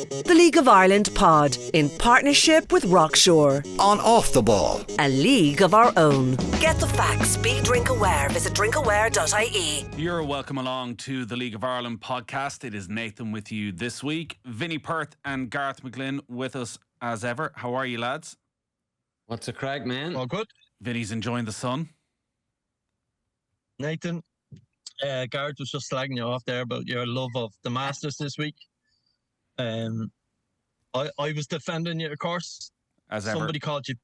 The League of Ireland pod, in partnership with Rockshore. On Off the Ball. A league of our own. Get the facts. Be drink aware. Visit drinkaware.ie. You're welcome along to the League of Ireland podcast. It is Nathan with you this week. Vinny, Perth and Gareth McGlynn with us as ever. How are you, lads? What's the crack, man? All good. Vinny's enjoying the sun. Nathan, Gareth was just slagging you off there about your love of the Masters this week. I was defending you, of course. As ever. Somebody called you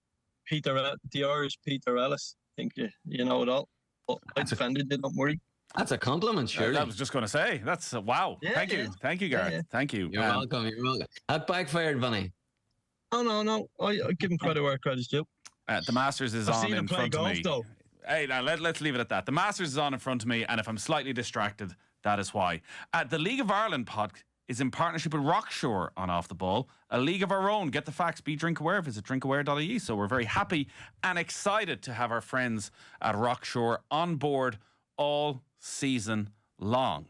the Irish Peter Ellis. I think you know it all. But I defended you, don't worry. That's a compliment, surely. I was just going to say, that's wow. Yeah, Thank you. Thank you, Gareth. Yeah. Thank you. You're welcome. You're welcome. That backfired, Vinny. Oh, no. I give him credit where credit's due. The Masters is I've on seen in him play front golf, of me. though. Hey, now let's leave it at that. The Masters is on in front of me, and if I'm slightly distracted, that is why. The League of Ireland pod is in partnership with Rockshore on Off the Ball, a league of our own. Get the facts, be drink aware. Visit drinkaware.ie. So we're very happy and excited to have our friends at Rockshore on board all season long.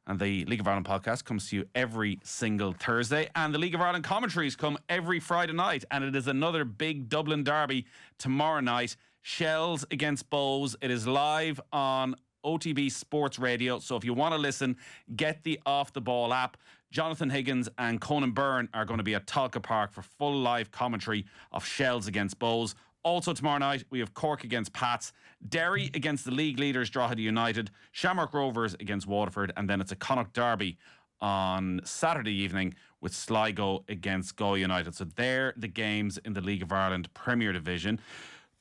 And the League of Ireland podcast comes to you every single Thursday. And the League of Ireland commentaries come every Friday night. And it is another big Dublin derby tomorrow night. Shells against Bows. It is live on OTB Sports Radio. So if you want to listen, get the Off the Ball app. Jonathan Higgins and Conan Byrne are going to be at Talca Park for full live commentary of Shells against Bows. Also tomorrow night, we have Cork against Pats, Derry against the league leaders Drogheda United, Shamrock Rovers against Waterford, and then it's a Connacht derby on Saturday evening with Sligo against Galway United. So they're the games in the League of Ireland Premier Division.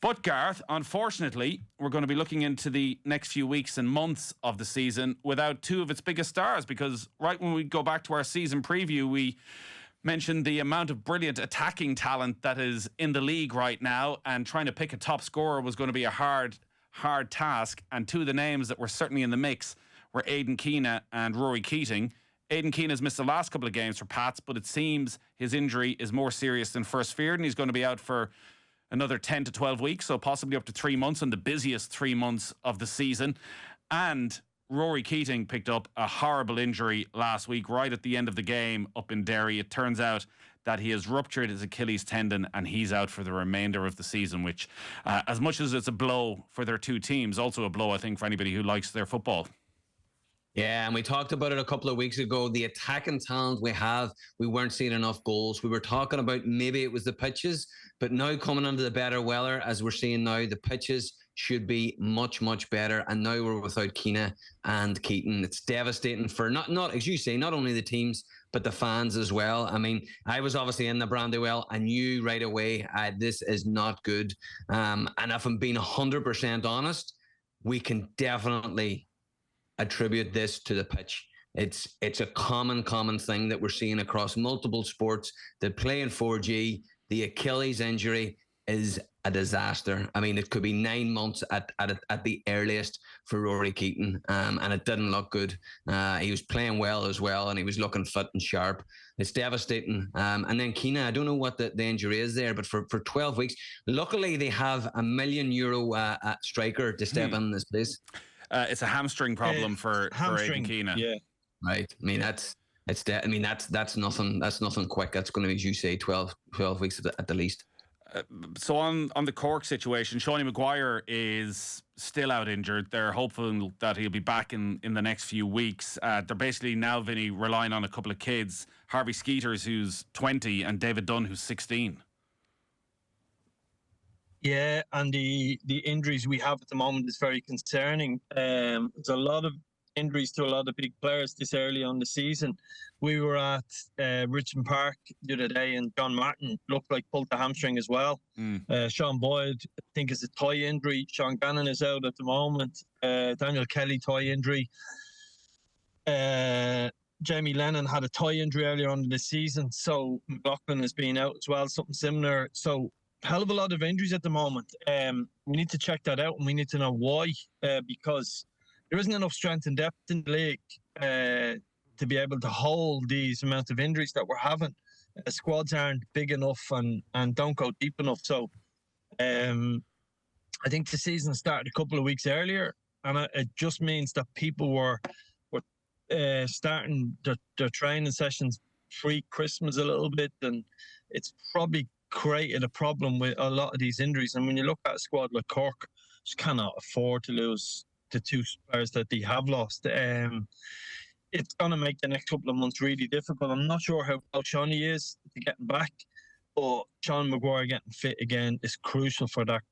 But Gareth, unfortunately, we're going to be looking into the next few weeks and months of the season without two of its biggest stars, because right when we go back to our season preview, we mentioned the amount of brilliant attacking talent that is in the league right now, and trying to pick a top scorer was going to be a hard task. And two of the names that were certainly in the mix were Aidan Keena and Rory Keating. Aidan Keena has missed the last couple of games for Pats, but it seems his injury is more serious than first feared, and he's going to be out for another 10 to 12 weeks, so possibly up to 3 months, and the busiest 3 months of the season. And Rory Keating picked up a horrible injury last week, right at the end of the game up in Derry. It turns out that he has ruptured his Achilles tendon and he's out for the remainder of the season, which, as much as it's a blow for their two teams, also a blow, I think, for anybody who likes their football. Yeah, and we talked about it a couple of weeks ago. The attacking talent we weren't seeing enough goals. We were talking about maybe it was the pitches, but now coming into the better weather, as we're seeing now, the pitches should be much, much better. And now we're without Keena and Keaton. It's devastating for not as you say, not only the teams, but the fans as well. I mean, I was obviously in the Brandywell. I knew right away this is not good. And if I'm being 100% honest, we can definitely attribute this to the pitch. It's a common thing that we're seeing across multiple sports. The play in 4G, the Achilles injury is a disaster. I mean, it could be 9 months at the earliest for Rory Keaton, and it didn't look good. He was playing well as well, and he was looking fit and sharp. It's devastating. And then Keena, I don't know what the injury is there, but for 12 weeks, luckily they have €1 million striker to step in this place. It's a hamstring problem for Aidan Keena. Yeah, right. I mean, that's nothing. That's nothing quick. That's going to be, as you say, 12 weeks at the least. So on the Cork situation, Seanie Maguire is still out injured. They're hopeful that he'll be back in the next few weeks. They're basically now, Vinny, relying on a couple of kids. Harvey Skeeters, who's 20, and David Dunn, who's 16. Yeah, and the injuries we have at the moment is very concerning. There's a lot of injuries to a lot of big players this early on the season. We were at Richmond Park the other day, and John Martin looked like pulled the hamstring as well. Sean Boyd, I think, is a thigh injury. Sean Gannon is out at the moment. Daniel Kelly, thigh injury. Jamie Lennon had a thigh injury earlier on in the season, so McGlynn has been out as well, something similar. So hell of a lot of injuries at the moment. We need to check that out, and we need to know why, because there isn't enough strength and depth in the league to be able to hold these amounts of injuries that we're having. Squads aren't big enough and don't go deep enough. So I think the season started a couple of weeks earlier, and it just means that people were starting their training sessions pre-Christmas a little bit, and it's probably created a problem with a lot of these injuries. And when you look at a squad like Cork, just cannot afford to lose the two players that they have lost. It's going to make the next couple of months really difficult. I'm not sure how well Shawnee is to getting back, but Sean Maguire getting fit again is crucial for that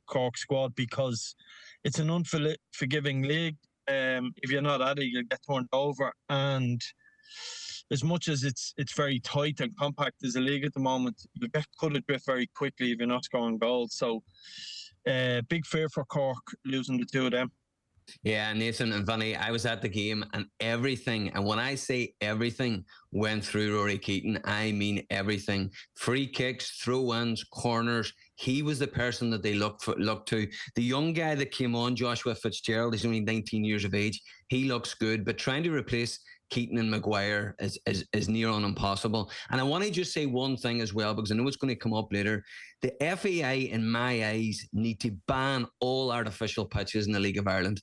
Cork squad, because it's an unforgiving league. If you're not at it, you'll get turned over. And as much as it's very tight and compact as a league at the moment, you'll get cut adrift very quickly if you're not scoring goals. So big fear for Cork losing the two of them. Yeah, Nathan and Vinny, I was at the game and everything, and when I say everything went through Rory Keaton, I mean everything. Free kicks, throw-ins, corners. He was the person that they looked to. The young guy that came on, Joshua Fitzgerald, he's only 19 years of age. He looks good, but trying to replace Keaton and Maguire is near on impossible. And I want to just say one thing as well, because I know it's going to come up later. The FAI, in my eyes, need to ban all artificial pitches in the League of Ireland.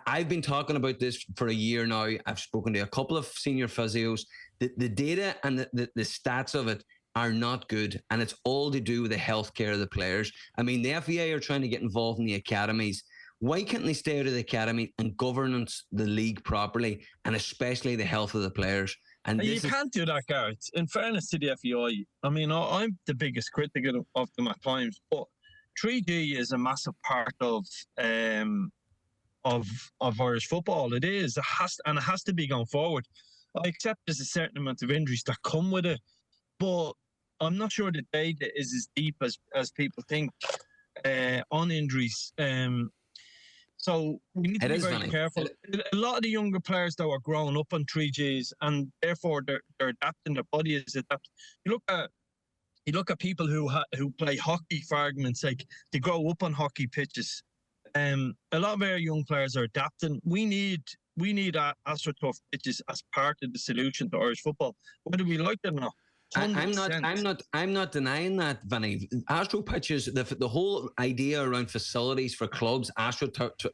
I've been talking about this for a year now. I've spoken to a couple of senior physios. The data and the stats of it are not good, and it's all to do with the healthcare of the players. I mean, the FAI are trying to get involved in the academies. Why can't they stay out of the academy and governance the league properly, and especially the health of the players? And you can't do that, Gareth. In fairness to the FAI, I mean, I'm the biggest critic of them at times, but 3G is a massive part of Irish football. It is. It has to be going forward. I accept there's a certain amount of injuries that come with it, but I'm not sure the data is as deep as people think on injuries. So we need to be very careful. A lot of the younger players, though, are growing up on 3Gs, and therefore they're adapting. Their body is adapting. You look at people who play hockey, for argument's sake. They grow up on hockey pitches. A lot of our young players are adapting. We need AstroTurf pitches as part of the solution to Irish football, whether we like it or not. I'm not denying that, Vinny. Astro pitches, the whole idea around facilities for clubs, Astro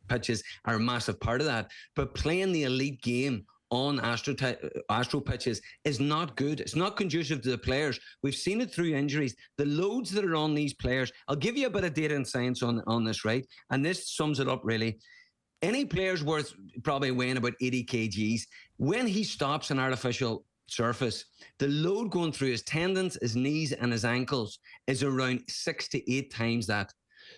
pitches are a massive part of that. But playing the elite game on Astro pitches is not good. It's not conducive to the players. We've seen it through injuries. The loads that are on these players. I'll give you a bit of data and science on this, right? And this sums it up really. Any player's worth probably weighing about 80 kgs. When he stops an artificial surface, the load going through his tendons, his knees and his ankles is around 6 to 8 times that.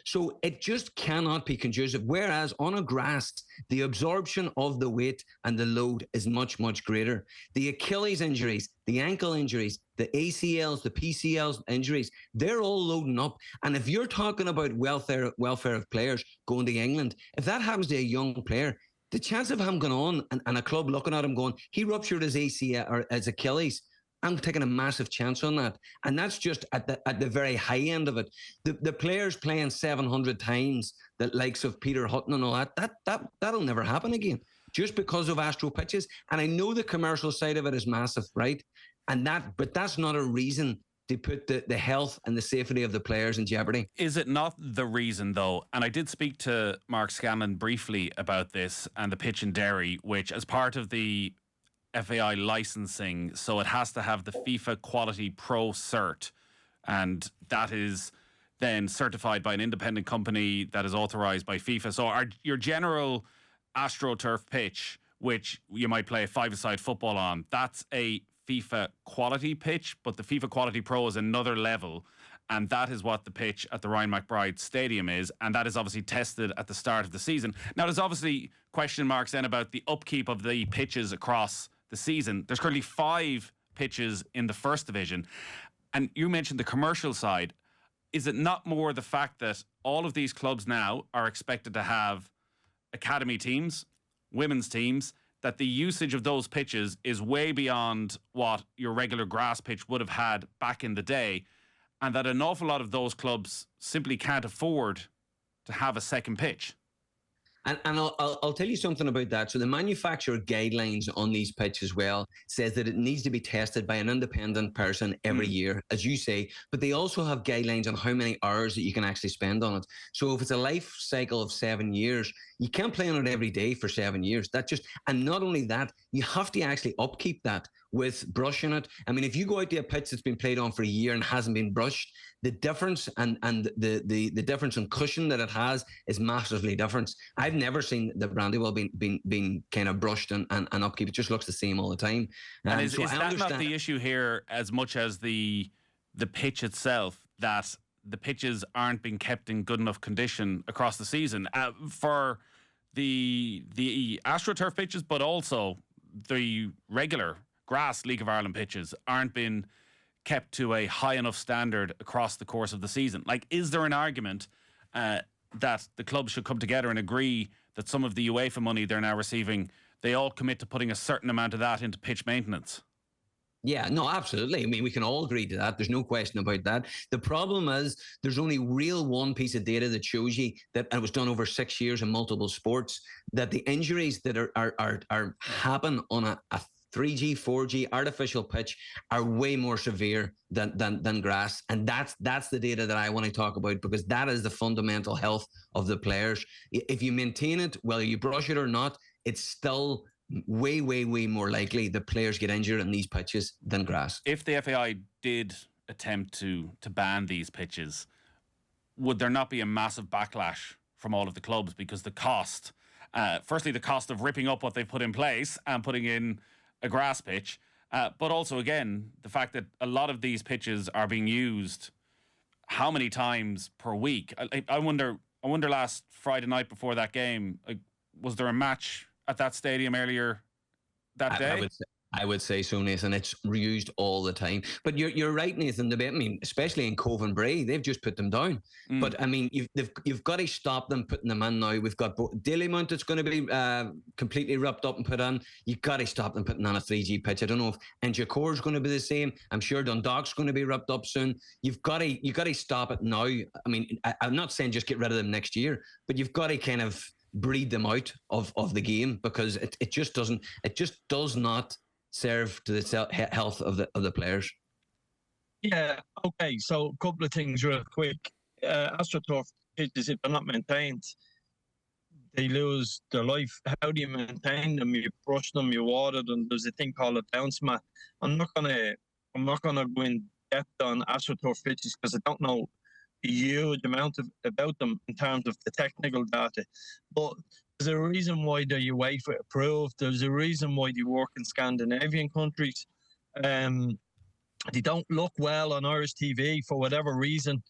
So it just cannot be conducive. Whereas on a grass, the absorption of the weight and the load is much, much greater. The Achilles injuries, the ankle injuries, the ACLs, the PCLs injuries, they're all loading up. And if you're talking about welfare of players going to England, if that happens to a young player, the chance of him going on and a club looking at him going, he ruptured his ACL or his Achilles, I'm taking a massive chance on that. And that's just at the very high end of it. The players playing 700 times, the likes of Peter Hutton and all that'll never happen again, just because of Astro pitches. And I know the commercial side of it is massive, right? But that's not a reason to put the health and the safety of the players in jeopardy. Is it not the reason, though? And I did speak to Mark Scanlon briefly about this and the pitch in Derry, which as part of the FAI licensing, so it has to have the FIFA Quality Pro cert, and that is then certified by an independent company that is authorised by FIFA. So your general AstroTurf pitch, which you might play a five-a-side football on, that's a FIFA quality pitch, but the FIFA Quality Pro is another level, and that is what the pitch at the Ryan McBride Stadium is, and that is obviously tested at the start of the season. Now, there's obviously question marks then about the upkeep of the pitches across the season. There's currently 5 pitches in the first division, and you mentioned the commercial side. Is it not more the fact that all of these clubs now are expected to have academy teams, women's teams, that the usage of those pitches is way beyond what your regular grass pitch would have had back in the day, and that an awful lot of those clubs simply can't afford to have a second pitch? And I'll tell you something about that. So the manufacturer guidelines on these pitches, well, says that it needs to be tested by an independent person every year, as you say, but they also have guidelines on how many hours that you can actually spend on it. So if it's a life cycle of 7 years, you can't play on it every day for 7 years. And not only that, you have to actually upkeep that with brushing it. I mean, if you go out to a pitch that's been played on for a year and hasn't been brushed, the difference and the difference in cushion that it has is massively different. I've never seen the Brandywell being kind of brushed and upkeep. It just looks the same all the time. And is that not the issue here as much as the pitch itself, that the pitches aren't being kept in good enough condition across the season for the AstroTurf pitches, but also the regular grass League of Ireland pitches aren't being kept to a high enough standard across the course of the season? Like, is there an argument that the clubs should come together and agree that some of the UEFA money they're now receiving, they all commit to putting a certain amount of that into pitch maintenance? Yeah, no, absolutely. I mean, we can all agree to that. There's no question about that. The problem is there's only one piece of data that shows you that it was done over 6 years in multiple sports, that the injuries that are happen on a 3G, 4G artificial pitch are way more severe than grass. And that's the data that I want to talk about, because that is the fundamental health of the players. If you maintain it, whether you brush it or not, it's still way more likely the players get injured in these pitches than grass. If the FAI did attempt to ban these pitches, would there not be a massive backlash from all of the clubs? Because the cost, firstly, the cost of ripping up what they've put in place and putting in a grass pitch, but also, again, the fact that a lot of these pitches are being used how many times per week? I wonder last Friday night before that game, was there a match at that stadium earlier that day? I would say so, Nathan. It's reused all the time. But you're right, Nathan. I mean, especially in Cove and Bray, they've just put them down. But I mean, you've got to stop them putting them in now. We've got Daily Mount that's going to be completely ripped up and put in. You've got to stop them putting on a 3G pitch. I don't know if Inchicore is going to be the same. I'm sure Dundalk's going to be ripped up soon. You've got to stop it now. I mean, I'm not saying just get rid of them next year, but you've got to kind of breed them out of the game, because it just does not serve to the health of the players. Yeah, okay, so a couple of things real quick. AstroTurf pitches, if they're not maintained, they lose their life. How do you maintain them? You brush them, you water them. There's a thing called a bounce mat. I'm not gonna go in depth on AstroTurf pitches because I don't know a huge amount about them in terms of the technical data, but there's a reason why they're UEFA approved. There's a reason why they work in Scandinavian countries. They don't look well on Irish TV for whatever reason.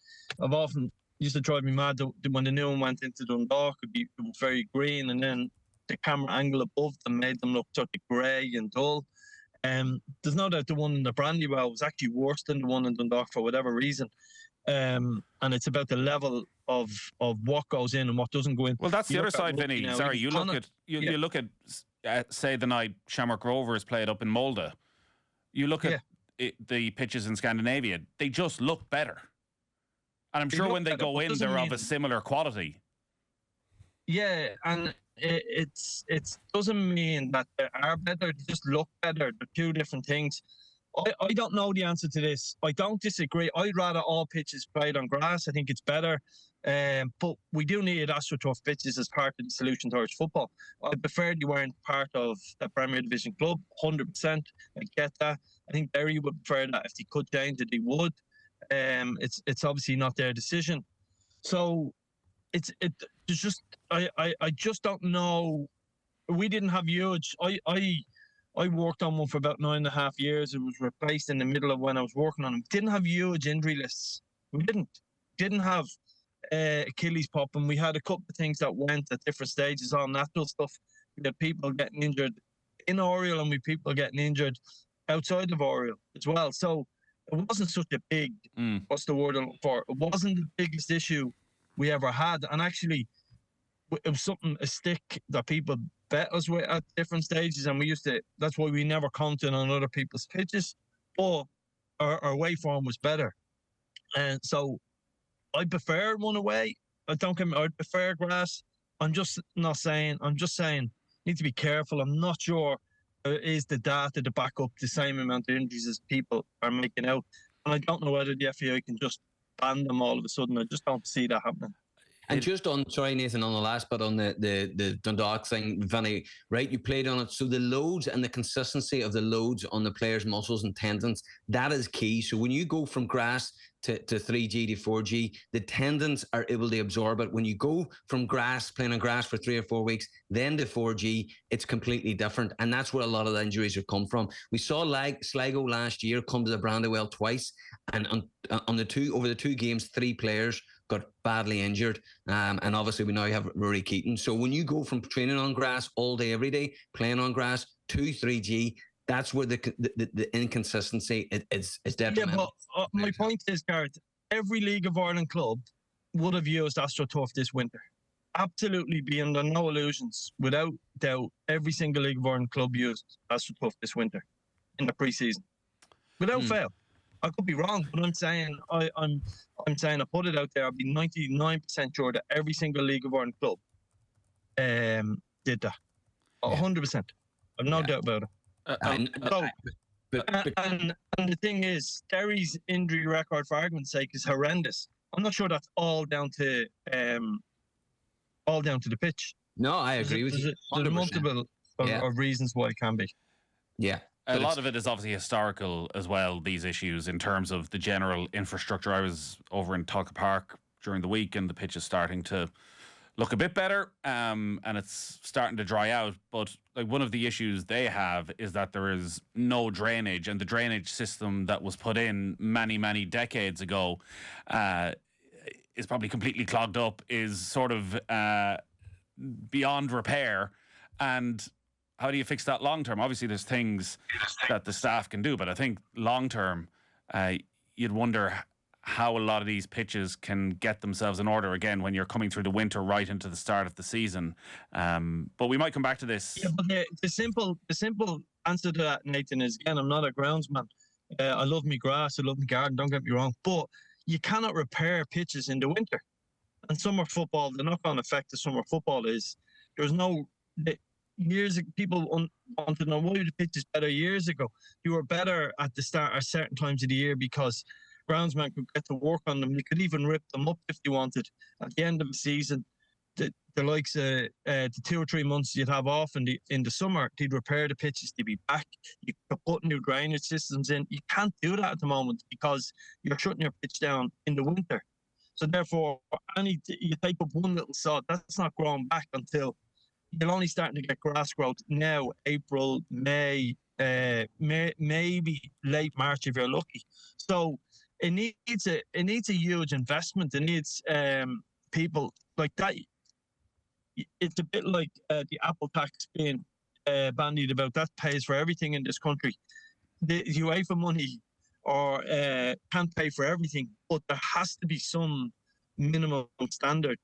I've often used to drive me mad when the new one went into Dundalk. It was very green, and then the camera angle above them made them look sort of grey and dull. There's no doubt the one in the Brandywell was actually worse than the one in Dundalk for whatever reason. And it's about the level of what goes in and what doesn't go in. Well, that's the other side, Vinny. Sorry, you look at say the night Shamrock Rovers played up in Molde. You look at the pitches in Scandinavia; they just look better. And I'm sure when they go in, they're of a similar quality. Yeah, and it doesn't mean that they are better. They just look better. They're two different things. I don't know the answer to this. I don't disagree. I'd rather all pitches played on grass. I think it's better. But we do need AstroTurf pitches as part of the solution towards football. I prefer they weren't part of a Premier Division club, 100%. I get that. I think Derry would prefer that. If they could change it, they would. It's obviously not their decision. So it's just I just don't know. We didn't have huge. I worked on one for about 9.5 years. It was replaced in the middle of when I was working on it. Didn't have huge injury lists. We didn't have Achilles pop, and we had a couple of things that went at different stages on natural stuff. We had people getting injured in Oriel, and we people getting injured outside of Oriel as well. So it wasn't such a big, what's the word I'm looking for? It wasn't the biggest issue we ever had. And actually, it was a stick that people bet us with at different stages, and that's why we never counted on other people's pitches, but our waveform was better. And so I prefer one away. I prefer grass. I'm just saying, need to be careful. I'm not sure is the data to back up the same amount of injuries as people are making out. And I don't know whether the FAI can just ban them all of a sudden. I just don't see that happening. And just on, sorry, Nathan, on the last bit on the Dundalk thing, Vinny, right? You played on it. So the loads and the consistency of the loads on the players' muscles and tendons, that is key. So when you go from grass to 3G to 4G, the tendons are able to absorb it. When you go from grass, playing on grass for 3 or 4 weeks, then to 4G, it's completely different. And that's where a lot of the injuries have come from. We saw Sligo last year come to the Brandywell twice, and over the two games, 3 players got badly injured. And obviously we now have Rory Keaton. So when you go from training on grass all day, every day, playing on grass to 3G, that's where the inconsistency is detrimental. Yeah, but my point is, Gareth, every League of Ireland club would have used AstroTurf this winter. Absolutely, be under no illusions. Without doubt, every single League of Ireland club used AstroTurf this winter in the pre-season. Without fail. I could be wrong, but I'm saying I'm saying I put it out there. I'd be 99% sure that every single League of Ireland club did that. 100%. I've no doubt about it. And the thing is, Derry's injury record, for argument's sake, is horrendous. I'm not sure that's all down to the pitch. No, I agree with you. There's multiple of reasons why it can be. Yeah. A lot of it is obviously historical as well, these issues, in terms of the general infrastructure. I was over in Tucker Park during the week, and the pitch is starting to look a bit better, and it's starting to dry out. But like, one of the issues they have is that there is no drainage, and the drainage system that was put in many, many decades ago is probably completely clogged up, is sort of beyond repair. And how do you fix that long term? Obviously, there's things that the staff can do, but I think long term, you'd wonder how a lot of these pitches can get themselves in order again when you're coming through the winter right into the start of the season. But we might come back to this. Yeah, but the simple answer to that, Nathan, is, again, I'm not a groundsman. I love my grass, I love my garden, don't get me wrong, but you cannot repair pitches in the winter. And summer football, the knock-on effect of summer football is there's no... Years ago, people wanted to know why the pitch is better years ago. You were better at the start at certain times of the year because groundsmen could get to work on them. You could even rip them up if you wanted. At the end of the season, the likes of the 2 or 3 months you'd have off in the summer, they'd repair the pitches to be back. You could put new drainage systems in. You can't do that at the moment because you're shutting your pitch down in the winter. So therefore, you take up one little sod, that's not growing back until you're only starting to get grass growth now, April, May, maybe late March if you're lucky. So it needs a huge investment. It needs people like that. It's a bit like the Apple tax being bandied about. That pays for everything in this country. The UEFA money can't pay for everything, but there has to be some minimum standard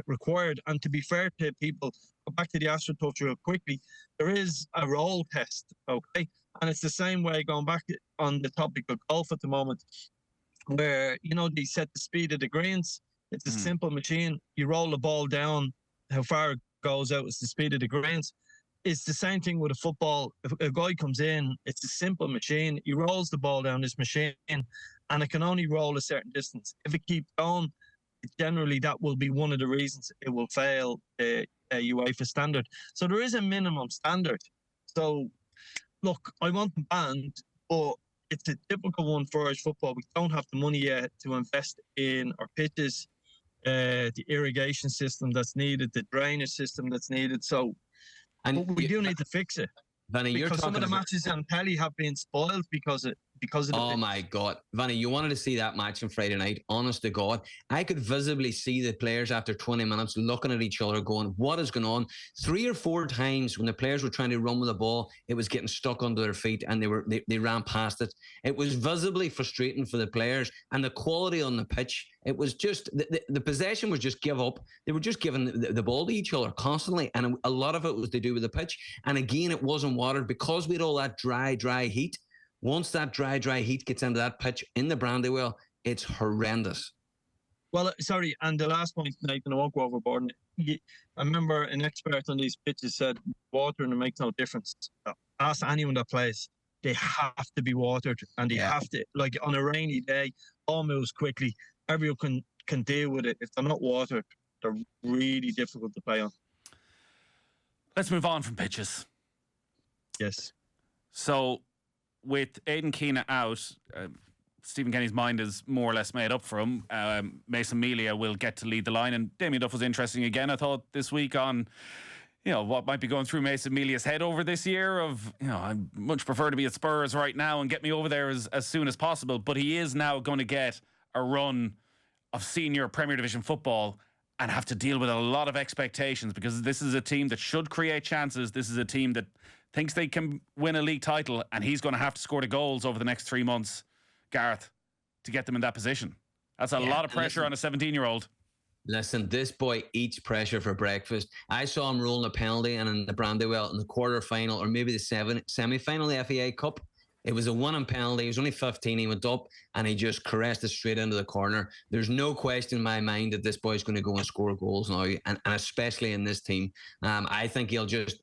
required. And to be fair to people, go back to the AstroTurf real quickly, there is a roll test, okay? And it's the same way, going back on the topic of golf at the moment, where, they set the speed of the greens. It's a simple machine. You roll the ball down, how far it goes out is the speed of the greens. It's the same thing with a football. If a guy comes in, it's a simple machine. He rolls the ball down this machine, and it can only roll a certain distance. If it keeps going, generally that will be one of the reasons it will fail the UEFA standard. So there is a minimum standard. So, look, I want them banned, but it's a difficult one for Irish football. We don't have the money yet to invest in our pitches, the irrigation system that's needed, the drainage system that's needed. So, but we do need to fix it. Vinny, because some of the matches on telly have been spoiled because of the Oh pitch. my God. Vinny, you wanted to see that match on Friday night. Honest to God, I could visibly see the players after 20 minutes looking at each other going, what is going on? 3 or 4 times when the players were trying to run with the ball, it was getting stuck under their feet and they ran past it. It was visibly frustrating for the players, and the quality on the pitch, it was just, the possession was just give up. They were just giving the ball to each other constantly, and a lot of it was to do with the pitch. And again, it wasn't watered because we had all that dry heat. Once that dry heat gets into that pitch in the Brandywell, it's horrendous. Well, sorry, and the last point, Nathan, I won't go overboard. I remember an expert on these pitches said watering makes no difference. Ask anyone that plays. They have to be watered, and they have to, like on a rainy day, all moves quickly. Everyone can deal with it. If they're not watered, They're really difficult to play on. Let's move on from pitches. Yes. So, with Aidan Keena out, Stephen Kenny's mind is more or less made up for him. Mason Melia will get to lead the line, and Damien Duff was interesting again, I thought, this week on, what might be going through Mason Melia's head over this year of, I much prefer to be at Spurs right now and get me over there as soon as possible. But he is now going to get a run of senior Premier Division football and have to deal with a lot of expectations, because this is a team that should create chances. This is a team that thinks they can win a league title, and he's going to have to score the goals over the next 3 months, Gareth, to get them in that position. That's a lot of pressure on a 17-year-old. Listen, this boy eats pressure for breakfast. I saw him rolling a penalty and in the Brandywell in the quarter-final, or maybe the semi-final of the FAA Cup. It was a one-on penalty. He was only 15. He went up and he just caressed it straight into the corner. There's no question in my mind that this boy's going to go and score goals now, and especially in this team. I think he'll just...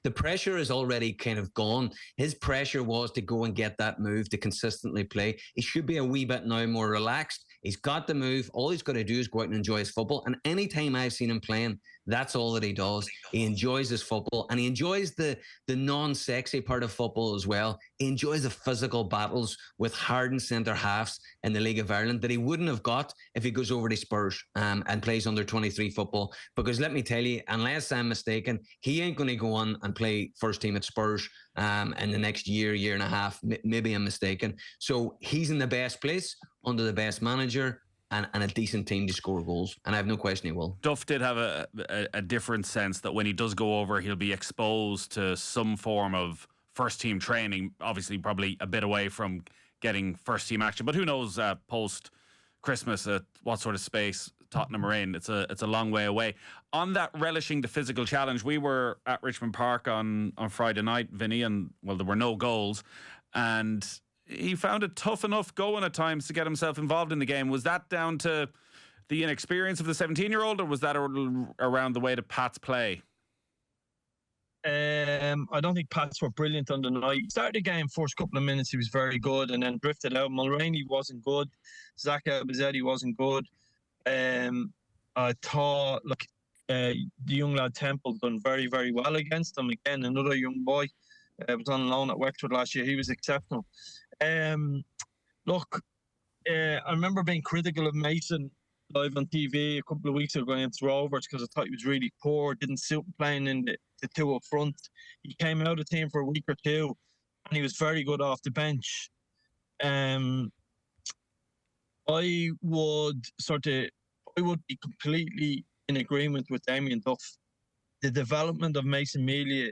the pressure is already kind of gone. His pressure was to go and get that move, to consistently play. He should be a wee bit now more relaxed. He's got the move. All he's got to do is go out and enjoy his football. And any time I've seen him playing, that's all that he does. He enjoys his football, and he enjoys the non-sexy part of football as well. He enjoys the physical battles with hardened centre halves in the League of Ireland that he wouldn't have got if he goes over to Spurs and plays under 23 football. Because let me tell you, unless I'm mistaken, he ain't going to go on and play first team at Spurs in the next year and a half. Maybe I'm mistaken. So he's in the best place under the best manager and a decent team to score goals. And I have no question he will. Duff did have a different sense that when he does go over, he'll be exposed to some form of first team training. Obviously, probably a bit away from getting first team action. But who knows post Christmas what sort of space Tottenham are in. It's a long way away. On that relishing the physical challenge, we were at Richmond Park on Friday night, Vinny, and there were no goals. And he found it tough enough going at times to get himself involved in the game. Was that down to the inexperience of the 17-year-old, or was that around the way that Pats play? I don't think Pats were brilliant on the night. Started the game, first couple of minutes, he was very good, and then drifted out. Mulroney wasn't good. Zach Bizzetti wasn't good. I thought, the young lad Temple done very, very well against him. Again, another young boy. Was on loan at Wexford last year. He was exceptional. I remember being critical of Mason live on TV a couple of weeks ago against Rovers because I thought he was really poor, didn't suit playing in the two up front. He came out of the team for a week or two and he was very good off the bench. I would be completely in agreement with Damien Duff. The development of Mason Melia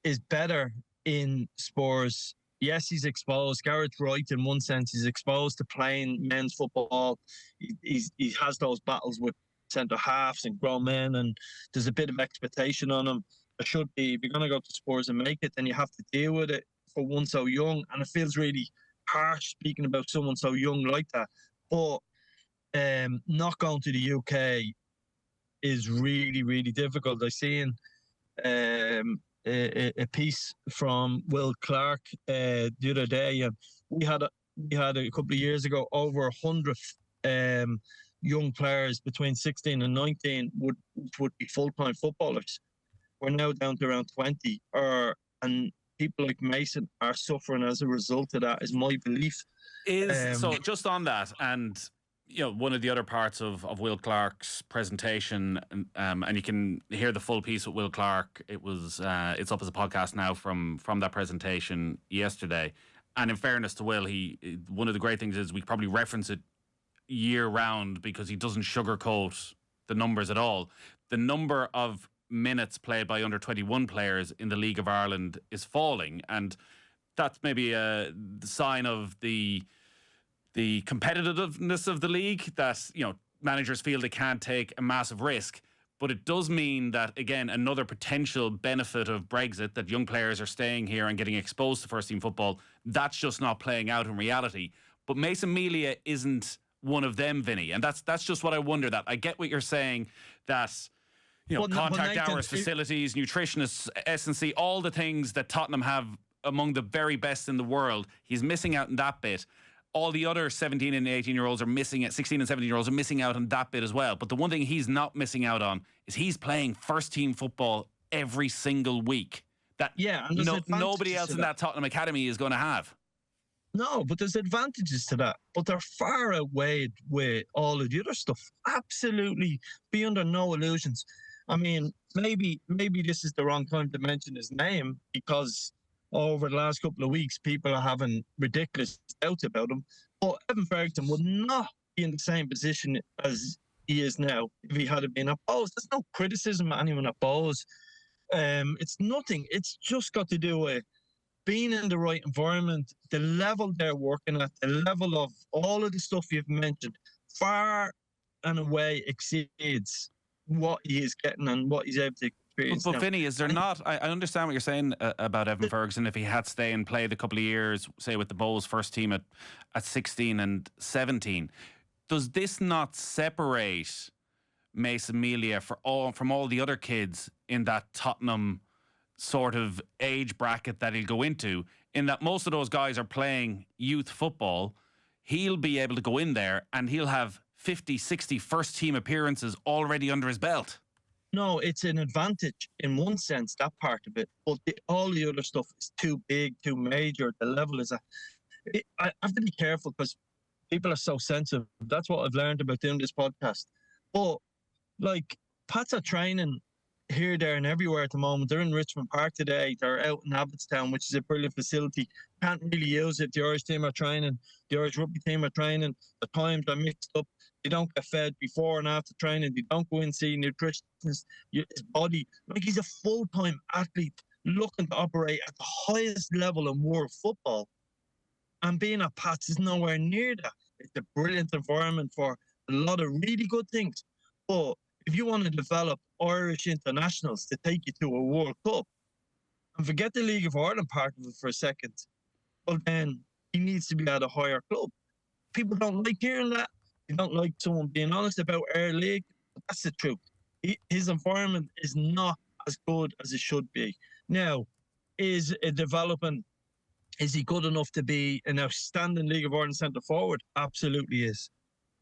is better in Spurs. Yes, he's exposed. Gareth's right in one sense. He's exposed to playing men's football. He has those battles with centre halves and grown men, and there's a bit of expectation on him. There should be. If you're going to go to Spurs and make it, then you have to deal with it for one so young. And it feels really harsh speaking about someone so young like that. But not going to the UK is really, really difficult. I seen a piece from Will Clark the other day, and we had a couple of years ago over 100 young players between 16 and 19 would be full-time footballers. We're now down to around 20, and people like Mason are suffering as a result of that, is my belief. So just on that, and one of the other parts of Will Clark's presentation, and you can hear the full piece with Will Clark. It's up as a podcast now from that presentation yesterday. And in fairness to Will, one of the great things is we probably reference it year round because he doesn't sugarcoat the numbers at all. The number of minutes played by under 21 players in the League of Ireland is falling, and that's maybe a sign of the competitiveness of the league, that managers feel they can't take a massive risk. But it does mean that, again, another potential benefit of Brexit, that young players are staying here and getting exposed to first team football, that's just not playing out in reality. But Mason Melia isn't one of them, Vinny, and that's just what I wonder. That I get what you're saying, that contact hours, facilities, nutritionists, S&C, all the things that Tottenham have among the very best in the world, he's missing out in that bit. all the other 17 and 18-year-olds are missing it. 16 and 17-year-olds are missing out on that bit as well. But the one thing he's not missing out on is he's playing first-team football every single week. That and nobody else in that Tottenham academy is going to have. No, but there's advantages to that. But they're far outweighed with all of the other stuff. Absolutely, be under no illusions. I mean, maybe this is the wrong time to mention his name, because over the last couple of weeks, people are having ridiculous doubts about him. But Evan Ferguson would not be in the same position as he is now if he had been at Bowes. There's no criticism of anyone at Bowes. It's nothing. It's just got to do with being in the right environment, the level they're working at, the level of all of the stuff you've mentioned, far and away exceeds what he is getting and what he's able to experience. But Vinny, is there not? I understand what you're saying about Evan Ferguson. If he had stayed and played a couple of years, say with the Bowes first team at 16 and 17, does this not separate Mason Melia from all the other kids in that Tottenham sort of age bracket that he'll go into, in that most of those guys are playing youth football? He'll be able to go in there and he'll have 50, 60 first team appearances already under his belt. No, it's an advantage in one sense, that part of it. But all the other stuff is too big, too major. The level is I have to be careful because people are so sensitive. That's what I've learned about doing this podcast. But like, Pats are training here, there, and everywhere at the moment. They're in Richmond Park today. They're out in Abbottstown, which is a brilliant facility. Can't really use it. The Irish team are training. The Irish rugby team are training. The times are mixed up. They don't get fed before and after training. They don't go in and see nutritionists. His body, like, he's a full-time athlete looking to operate at the highest level in world football. And being at Pats is nowhere near that. It's a brilliant environment for a lot of really good things. But if you want to develop Irish internationals to take you to a World Cup, and forget the League of Ireland part of it for a second, well, then he needs to be at a higher club. People don't like hearing that. They don't like someone being honest about our league. But that's the truth. His environment is not as good as it should be. Now, is it developing? Is he good enough to be an outstanding League of Ireland centre forward? Absolutely is.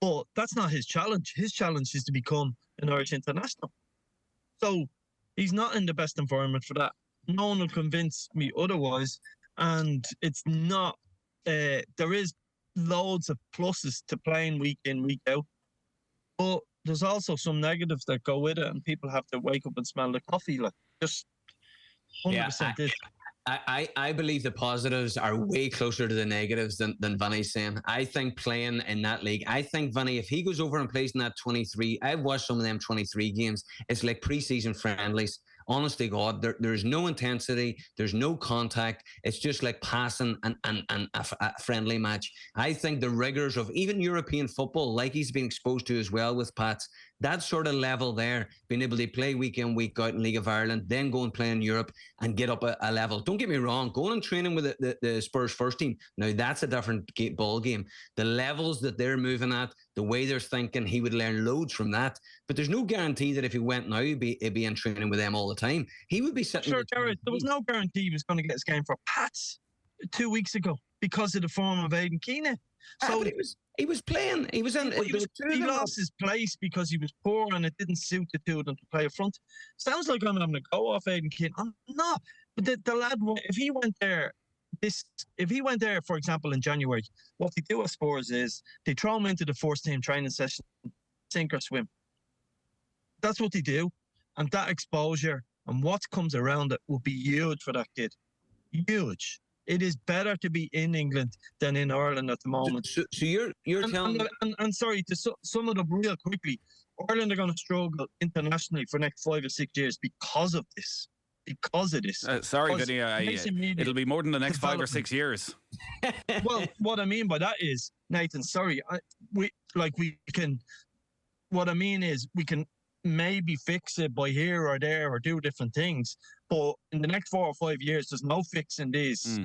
But that's not his challenge. His challenge is to become an Irish international. So he's not in the best environment for that. No one will convince me otherwise. And it's not, there is loads of pluses to playing week in, week out. But there's also some negatives that go with it, and people have to wake up and smell the coffee. Like, just 100% is. I believe the positives are way closer to the negatives than Vinny's saying. I think playing in that league, I think Vinny, if he goes over and plays in that 23, I've watched some of them 23 games. It's like pre-season friendlies. Honest to God, there's no intensity, there's no contact. It's just like passing and a friendly match. I think the rigors of even European football, like he's been exposed to as well with Pats, that sort of level there, being able to play week in, week out in League of Ireland, then go and play in Europe and get up a level. Don't get me wrong, going and training with the Spurs first team, now that's a different ball game. The levels that they're moving at, the way they're thinking, he would learn loads from that. But there's no guarantee that if he went now, he'd be in training with them all the time. He would be sitting. Sure, Gareth, there was no guarantee he was going to get his game for Pats 2 weeks ago because of the form of Aidan Keane. So he was playing. He was in. He lost his place because he was poor and it didn't suit the two of them to play up front. Sounds like I'm having a go off Aidan Keane. I'm not. But the lad, if he went there, for example, in January, what they do at Spurs is they throw him into the first team training session, sink or swim. That's what they do. And that exposure and what comes around it will be huge for that kid. Huge. It is better to be in England than in Ireland at the moment. So you're telling me... And sorry, to sum it up real quickly, Ireland are going to struggle internationally for the next 5 or 6 years because of this. Because of this. Sorry, Vinny, it'll be more than the next 5 or 6 years. Well, what I mean by that is, Nathan, sorry, we can maybe fix it by here or there or do different things. But in the next 4 or 5 years, there's no fixing these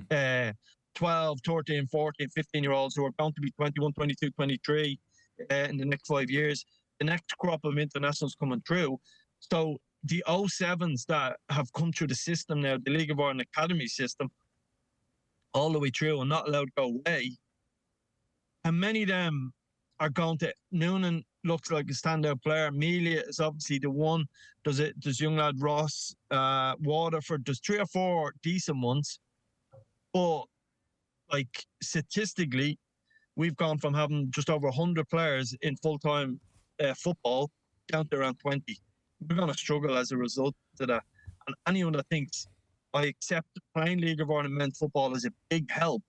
12, 13, 14, 15-year-olds who are going to be 21, 22, 23 in the next 5 years. The next crop of internationals coming through. So the 07s that have come through the system now, the League of Ireland Academy system, all the way through and not allowed to go away, and many of them are going to. Noonan looks like a standout player. Melia is obviously the one. There's young lad Ross, Waterford. There's 3 or 4 decent ones, but like statistically, we've gone from having just over 100 players in full-time football down to around 20. We're going to struggle as a result of that. And anyone that thinks I accept playing League of Ireland men's football is a big help,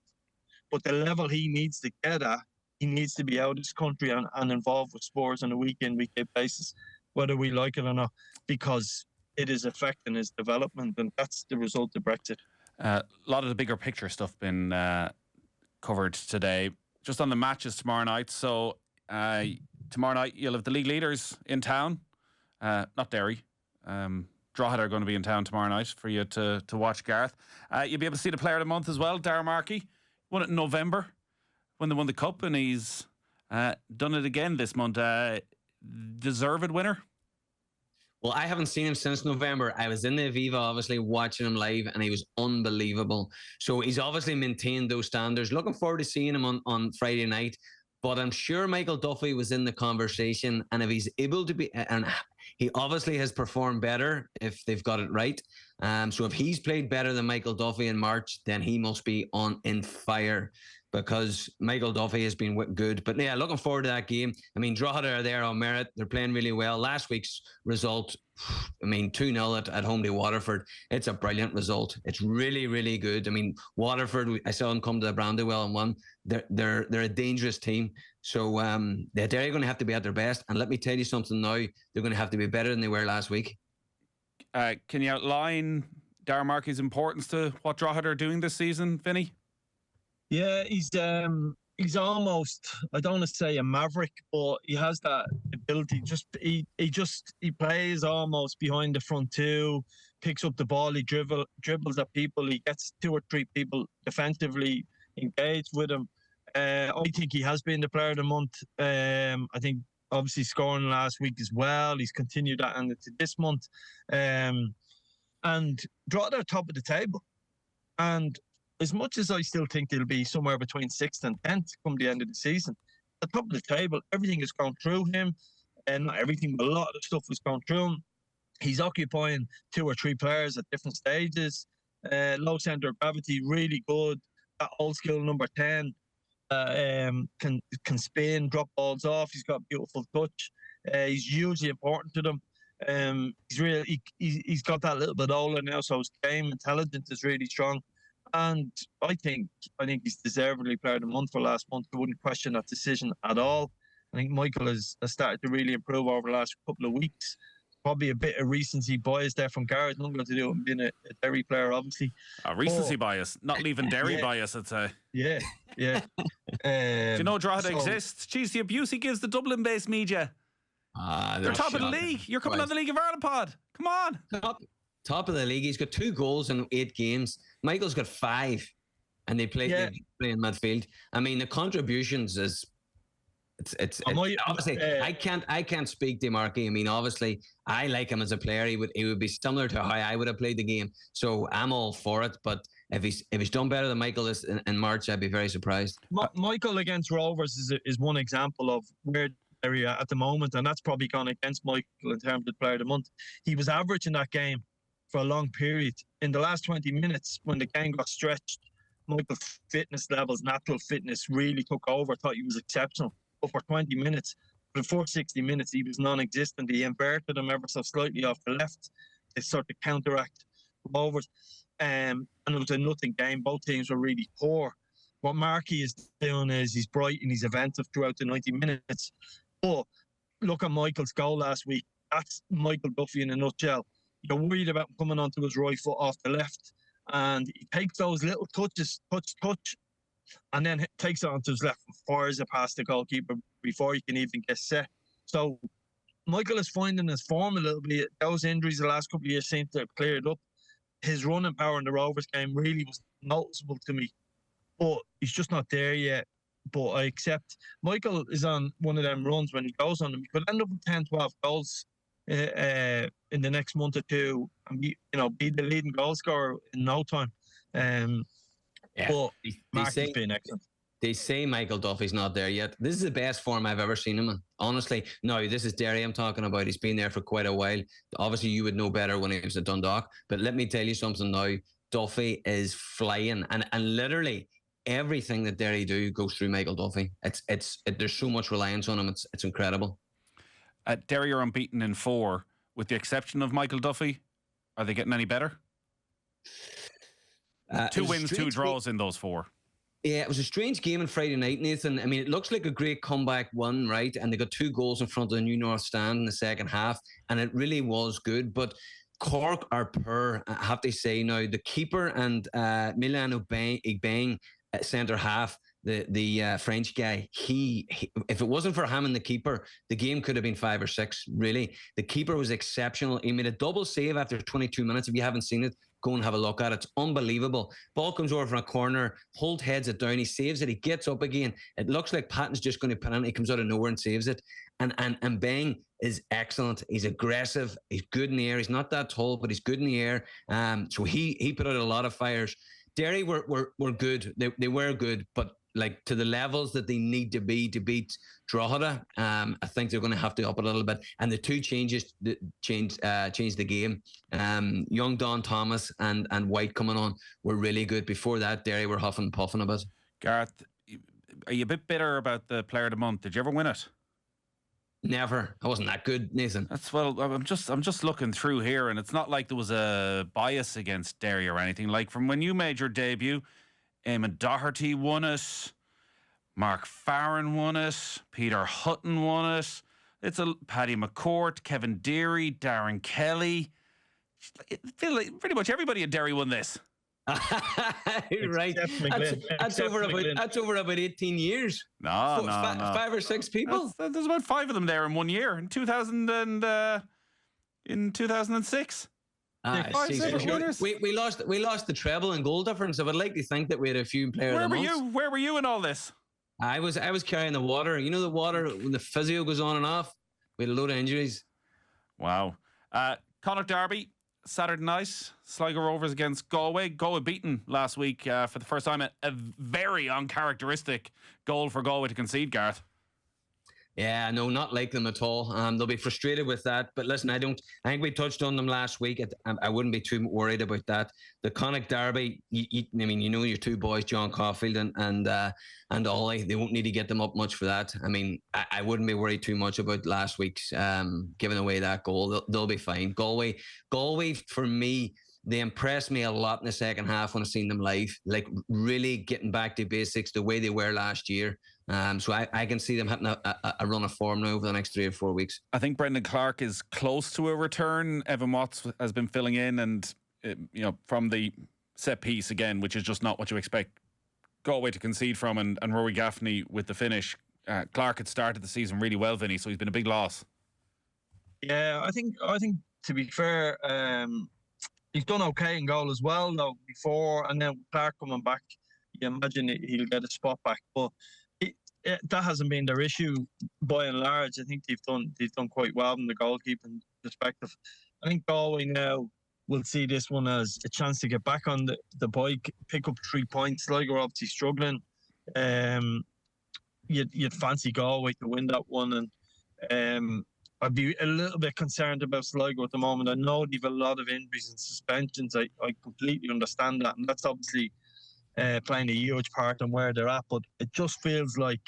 but the level he needs to get at, he needs to be out of this country and involved with sports on a week-in, week-out basis, whether we like it or not, because it is affecting his development, and that's the result of Brexit. A lot of the bigger picture stuff been covered today. Just on the matches tomorrow night. So tomorrow night you'll have the league leaders in town. Not Derry. Drogheda are going to be in town tomorrow night for you to watch, Gareth. You'll be able to see the player of the month as well, Darragh Markey. Won it in November when they won the Cup, and he's done it again this month. Deserved winner? Well, I haven't seen him since November. I was in the Aviva, obviously, watching him live, and he was unbelievable. So he's obviously maintained those standards. Looking forward to seeing him on Friday night. But I'm sure Michael Duffy was in the conversation, and if he's able to be, and he obviously has performed better if they've got it right. So if he's played better than Michael Duffy in March, then he must be in fire, because Michael Duffy has been good. But yeah, looking forward to that game. I mean, Drogheda are there on merit. They're playing really well. Last week's result, 2-0 at home to Waterford. It's a brilliant result. It's really, really good. I mean, Waterford, I saw them come to the Brandywell and won. They're a dangerous team. So they're going to have to be at their best. And let me tell you something now, they're going to have to be better than they were last week. Can you outline Darragh Markey's importance to what Drogheda are doing this season, Vinny? Yeah, he's almost, I don't want to say a maverick, but he has that ability. He plays almost behind the front two, picks up the ball, he dribbles at people, he gets 2 or 3 people defensively engaged with him. I think he has been the player of the month. I think obviously scoring last week as well. He's continued that into this month. And Drogheda are top of the table. And as much as I still think they'll be somewhere between 6th and 10th come the end of the season, at the top of the table, everything has gone through him. And not everything, but a lot of the stuff has gone through him. He's occupying 2 or 3 players at different stages. Low centre of gravity, really good. That old school number 10 can spin, drop balls off. He's got a beautiful touch. He's hugely important to them. He's got that little bit older now, so his game intelligence is really strong. And I think he's deservedly player of the month for last month. I wouldn't question that decision at all. I think Michael has started to really improve over the last couple of weeks. Probably a bit of recency bias there from Gareth. Nothing to do with being a Derry player, obviously. Recency bias, not leaving Derry bias, I'd say. Yeah. Do you know Drogheda exists? Jeez, the abuse he gives the Dublin-based media. They're top of the league. You're coming on the League of Ireland pod. Come on. Top of the league. He's got 2 goals in 8 games. Michael's got 5, and they play in midfield. I mean, the contributions is it's obviously I can't speak to Markey. I mean, obviously I like him as a player. He would be similar to how I would have played the game. So I'm all for it. But if he's done better than Michael is in March, I'd be very surprised. Michael against Rovers is one example of where area at the moment, and that's probably gone against Michael in terms of player of the month. He was average in that game for a long period. In the last 20 minutes, when the game got stretched, Michael's fitness levels, natural fitness really took over. I thought he was exceptional. But for 20 minutes, for the first 60 minutes, he was non-existent. He inverted him ever so slightly off the left to sort of counteract Rovers. And it was a nothing game. Both teams were really poor. What Markey is doing is he's bright and he's inventive throughout the 90 minutes. But look at Michael's goal last week. That's Michael Duffy in a nutshell. You're worried about him coming onto his right foot off the left, and he takes those little touches, touch, and then takes it onto his left and fires it past the goalkeeper before he can even get set. So Michael is finding his form a little bit. Those injuries the last couple of years seem to have cleared up. His running power in the Rovers game really was noticeable to me, but he's just not there yet. But I accept Michael is on one of them runs. When he goes on them, he could end up with 10, 12 goals in the next month or two, and be the leading goal scorer in no time. But Mark's been excellent. They say Michael Duffy's not there yet. This is the best form I've ever seen him in. Honestly, no, this is Derry I'm talking about. He's been there for quite a while. Obviously, you would know better when he was at Dundalk. But let me tell you something now. Duffy is flying. And literally everything that Derry do goes through Michael Duffy. There's so much reliance on him. It's incredible. Derry are unbeaten in 4, with the exception of Michael Duffy. Are they getting any better? 2 wins, 2 draws in those 4. Yeah, it was a strange game on Friday night, Nathan. I mean, it looks like a great comeback one, right? And they got 2 goals in front of the New North stand in the second half, and it really was good. But Cork are poor, I have to say now. The keeper and Melia Igbang at centre half, the French guy, he if it wasn't for him and the keeper, the game could have been 5 or 6, really. The keeper was exceptional. He made a double save after 22 minutes. If you haven't seen it, go and have a look at it. It's unbelievable. Ball comes over from a corner, Holt heads it down, he saves it, he gets up again. It looks like Patton's just going to put in, he comes out of nowhere and saves it. And Bang is excellent. He's aggressive, he's good in the air. He's not that tall, but he's good in the air. So he put out a lot of fires. Derry were good. They were good, but like to the levels that they need to be to beat Drogheda, I think they're going to have to up it a little bit. And the 2 changes that changed the game. Young Don Thomas and White coming on were really good. Before that, Derry were huffing and puffing a bit. Gareth, are you a bit bitter about the Player of the Month? Did you ever win it? Never. I wasn't that good, Nathan. I'm just looking through here, and it's not like there was a bias against Derry or anything. Like from when you made your debut, Eamon Doherty won it, Mark Farron won it, Peter Hutton won it. It's Paddy McCourt, Kevin Deary, Darren Kelly. I feel like pretty much everybody in Derry won this. Right. That's over about 18 years. No. 5 or 6 people. There's about 5 of them there in 1 year in 2006. We lost the treble in goal difference. I would like to think that we had a few players. Where were you in all this? I was carrying the water. You know the water when the physio goes on and off. We had a load of injuries. Wow. Connacht Derby Saturday night. Sligo Rovers against Galway. Galway beaten last week for the first time. A very uncharacteristic goal for Galway to concede, Gareth. Yeah, no, not like them at all. They'll be frustrated with that. But listen, I think we touched on them last week. I wouldn't be too worried about that. The Connacht Derby, I mean, you know your 2 boys, John Caulfield and Ollie. They won't need to get them up much for that. I mean, I wouldn't be worried too much about last week's giving away that goal. They'll be fine. Galway, for me, they impressed me a lot in the second half when I seen them live. Like really getting back to basics the way they were last year. So I can see them having a run of form now over the next 3 or 4 weeks. I think Brendan Clark is close to a return. Evan Watts has been filling in, and from the set piece again, which is just not what you expect Galway to concede from, and Rory Gaffney with the finish. Clark had started the season really well, Vinny, so he's been a big loss. Yeah, I think to be fair, he's done okay in goal as well though before, and then Clark coming back, you imagine he'll get a spot back, but that hasn't been their issue by and large. I think they've done quite well from the goalkeeping perspective. I think Galway now will see this one as a chance to get back on the bike, pick up 3 points. Sligo are obviously struggling. You'd fancy Galway to win that one, and I'd be a little bit concerned about Sligo at the moment. I know they've a lot of injuries and suspensions. I completely understand that, and that's obviously playing a huge part in where they're at. But it just feels like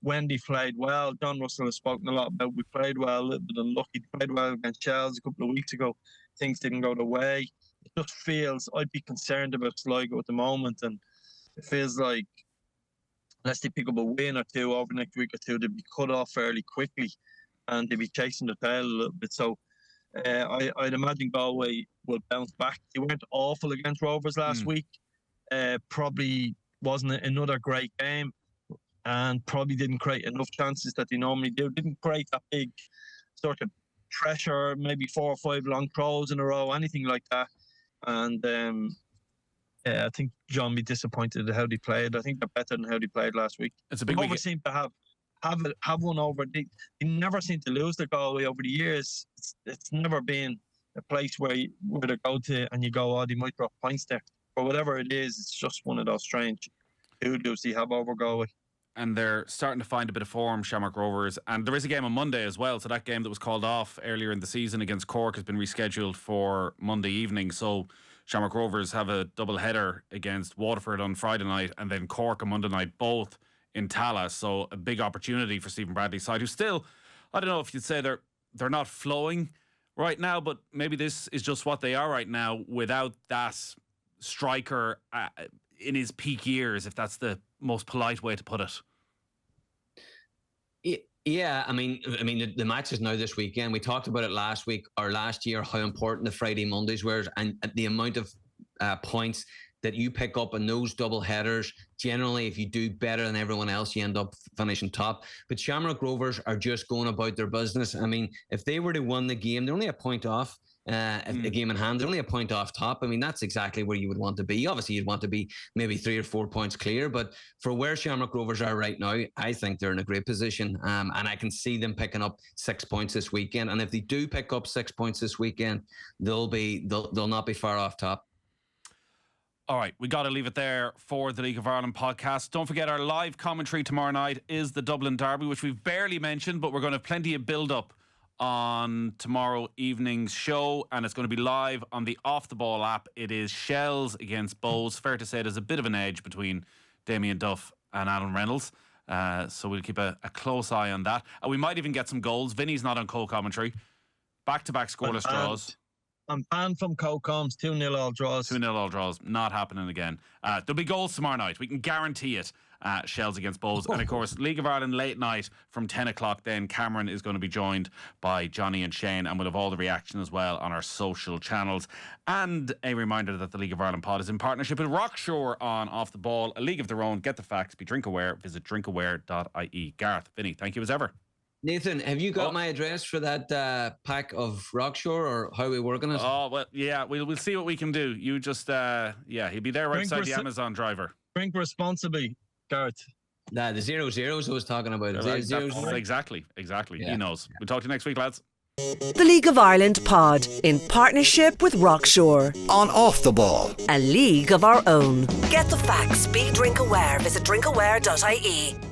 when they played well, John Russell has spoken a lot about we played well, a little bit unlucky. They played well against Shells a couple of weeks ago. Things didn't go their way. It just feels I'd be concerned about Sligo at the moment, and it feels like unless they pick up a win or 2 over the next week or 2, they'd be cut off fairly quickly, and they'd be chasing the tail a little bit. So I'd imagine Galway will bounce back. They weren't awful against Rovers last week. Probably wasn't another great game, and probably didn't create enough chances that they normally do. Didn't create that big sort of pressure, maybe 4 or 5 long throws in a row, anything like that. And I think John be disappointed at how they played. I think they're better than how they played last week. It's a big week. Seem to have one over. They never seem to lose the Galway over the years. It's never been a place where they go to and you go, oh, they might drop points there. But whatever it is, it's just one of those strange Who does he have over Galway? And they're starting to find a bit of form, Shamrock Rovers. And there is a game on Monday as well. So that game that was called off earlier in the season against Cork has been rescheduled for Monday evening. So Shamrock Rovers have a double header against Waterford on Friday night and then Cork on Monday night, both in Tallaght. So a big opportunity for Stephen Bradley's side, who still, I don't know if you'd say they're not flowing right now, but maybe this is just what they are right now without that striker in his peak years, if that's the most polite way to put it. Yeah, I mean, the match is now this weekend. We talked about it last week or last year, how important the Friday Mondays were, and the amount of points that you pick up in those double headers. Generally, if you do better than everyone else, you end up finishing top. But Shamrock Rovers are just going about their business. I mean, if they were to win the game, they're only a point off. A game in hand, they're only a point off top. I mean, that's exactly where you would want to be. Obviously, you'd want to be maybe 3 or 4 points clear, but for where Shamrock Rovers are right now, I think they're in a great position. And I can see them picking up 6 points this weekend. And if they do pick up 6 points this weekend, they'll not be far off top. All right, we got to leave it there for the League of Ireland podcast. Don't forget, our live commentary tomorrow night is the Dublin Derby, which we've barely mentioned, but we're going to have plenty of build-up on tomorrow evening's show, and it's going to be live on the Off the Ball app. It is Shells against Bows. Fair to say there's a bit of an edge between Damien Duff and Alan Reynolds, so we'll keep a close eye on that. And we might even get some goals. Vinny's not on co-commentary. Back-to-back scoreless draws. I'm banned from co-coms. 2-0 all draws. 2-0 all draws. Not happening again. There'll be goals tomorrow night. We can guarantee it. Shells against Bows. And of course, League of Ireland late night from 10 o'clock. Then Cameron is going to be joined by Johnny and Shane, and we'll have all the reaction as well on our social channels. And a reminder that the League of Ireland pod is in partnership with Rockshore on Off the Ball, a league of their own. Get the facts, be drink aware. Visit drinkaware.ie. Gareth, Vinny, thank you as ever. Nathan, have you got my address for that pack of Rockshore, or how are we working it? Oh, well, yeah, we'll see what we can do. You just, he'll be there right beside the Amazon driver. Drink responsibly, Gareth. The 0-0s I was talking about. Exactly. Yeah. He knows. We'll talk to you next week, lads. The League of Ireland pod in partnership with Rockshore on Off the Ball, a league of our own. Get the facts, be drink aware. Visit drinkaware.ie.